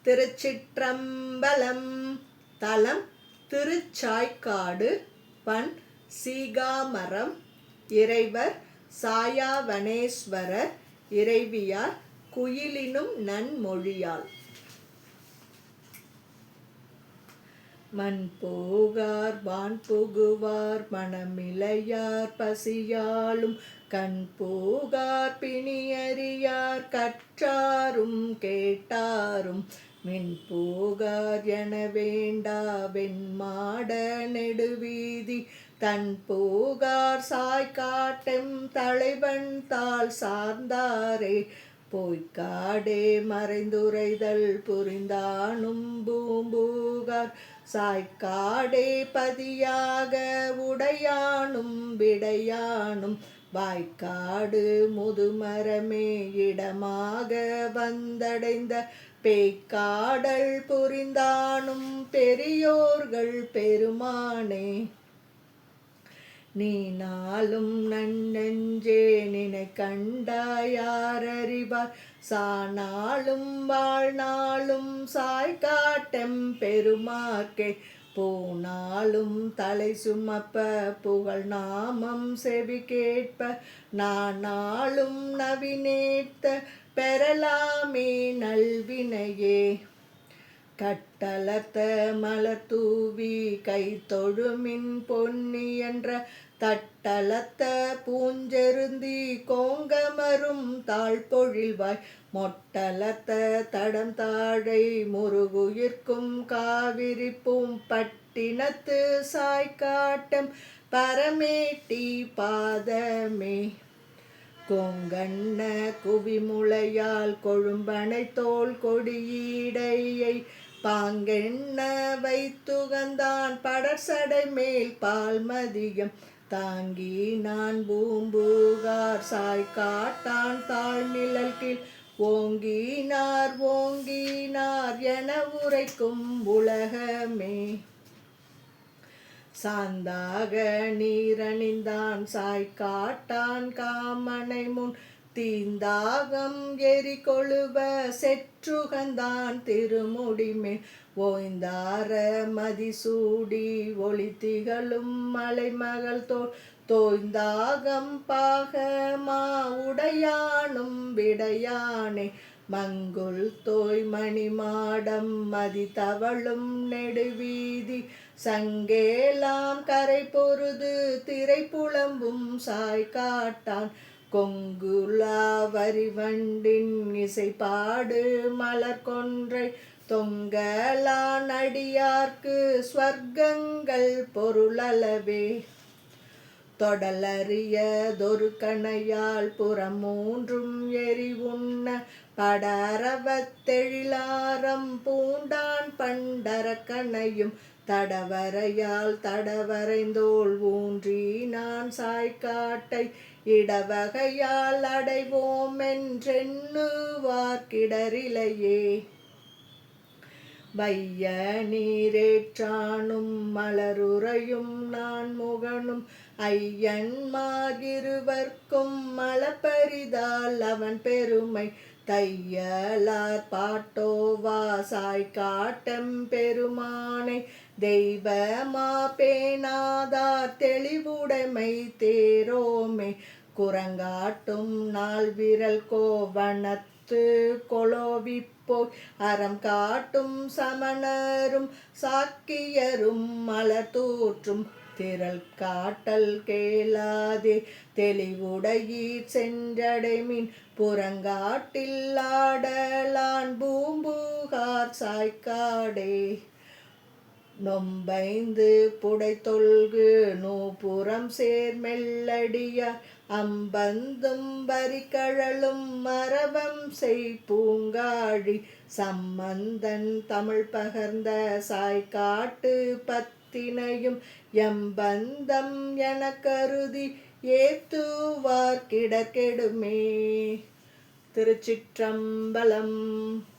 திருச்சிற்றம்பலம். தலம் திருச்சாய்க்காடு. பண் சீகாமரம். இறைவர் சாயாவனேஸ்வரர். இறைவியார் குயிலினும் நன்மொழியாள். மண் போகார் வான் புகுவார் மனமிலையார் பசியாலும் கண் போகார் பிணியறியார் கற்றாரும் கேட்டாரும் மின் போகார் என வேண்டா வெண்மாட நெடுவீதி தன் போகார் சாய்க்காட்டெம் தலைவன் தாள் சார்ந்தாரே போய்க்காடே மறைந்துரைதல் புரிந்தானும் பூம்பூகார் சாய்க்காடே பதியாக உடையானும் விடையானும் வாய்க்காடு முதுமரமே இடமாக வந்தடைந்த பேய்க்காடல் புரிந்தானும் பெரியோர்கள் பெருமானே நீ நாளும் நன்னெஞ்சே நினை கண்டாயாரறிவார் சானாலும் வாழ்நாளும் சாய்க்காட்டெம் பெருமாக்கே போனாலும் தலை சுமப்ப புகழ் நாமம் செவி கேட்ப நானாலும் நவினேத்த பெறலாமே நல்வினையே கட்டளத்த மலர் தூவி கை தொழுமின் பொன்னி என்ற தட்டளத்த பூஞ்செருந்தி கோங்கமரும் தாழ்பொழில்வாய் மொட்டலத்த தடம் தாழை முருகுயிர்க்கும் காவிரி பூம்பட்டினத்து சாய்க்காட்டம் பரமேட்டி பாதமே கொங்கண்ண குவிமுளையால் கொழும்பனை தோல் கொடியீடையை பாங்கெண்ண வைத்துகந்தான் படர்சடை மேல் பால்மதியம் தாங்கி நான் பூம்பூகார் சாய்க்காட்டான் தாழ்நிழல் கீழ் ஓங்கினார் ஓங்கினார் என உரைக்கும் உலகமே சாந்தாக நீரணிந்தான் சாய்க்காட்டான் காமனை முன் தீந்தாகம் எரி கொழுவ செற்றுகந்தான் திருமுடிமேல் ஓய்ந்தார மதிசூடி ஒளி திகழும் மலைமகள் தோல் தோய்ந்தாகம் பாகமா உடையானும் விடையானே மங்குல் தோய் மணிமாடம் மதி தவளும் நெடுவீதி சங்கேலாம் கரை பொருது திரை புலம்பும் சாய்க்காட்டான் கொங்குலா வரிவண்டின் இசைப்பாடு மலர் கொன்றை தொங்கலான் அடியார்க்கு ஸ்வர்க்கங்கள் பொருளளவே தொடலறியதொரு கணையால் புறம் மூன்றும் எரி உண்ண படரவத்தெழிலாரம் பூண்டான் பண்டரக்கணையும் தடவரையால் தடவரைந்தோள் ஊன்றி நான் சாய்க்காட்டை இடவகையால் அடைவோம் என்றெண்ணுவார்க்கிடரிலையே வைய நீரேற்றானும் மலருறையும் நான் முகனும் ஐயன்மார்கிருவர்க்கும் மலப்பரிதால் அவன் பெருமை தையலார் பாட்டோவா சாய்க்காட்டம் பெருமானை தெய்வமா பேணாதார் தெளிவுடைமை தேரோமே குரங்காட்டும் நாள் விரல் கோவணத்து கொலோவிப்போய் அறம் காட்டும் சமணரும் சாக்கியரும் மலர் தூற்றும் திரள் காட்டல் கேளாதே தெளிவுடையீர் சென்றடைமின் புறங்காட்டில் ஆடலான் பூம்பூகார் சாய்க்காடே நொம்பைந்து புடை தொல்கு நூபுறம் சேர் மெல்லடியார் அம்பந்தும் வரிகழலும் மரபம் செய் பூங்காழி சம்பந்தன் தமிழ் பகர்ந்த சாய்க்காட்டு பத்தினையும் எம்பந்தம் என கருதி ஏத்துவார் கிடக்கெடுமே. திருச்சிற்றம்பலம்.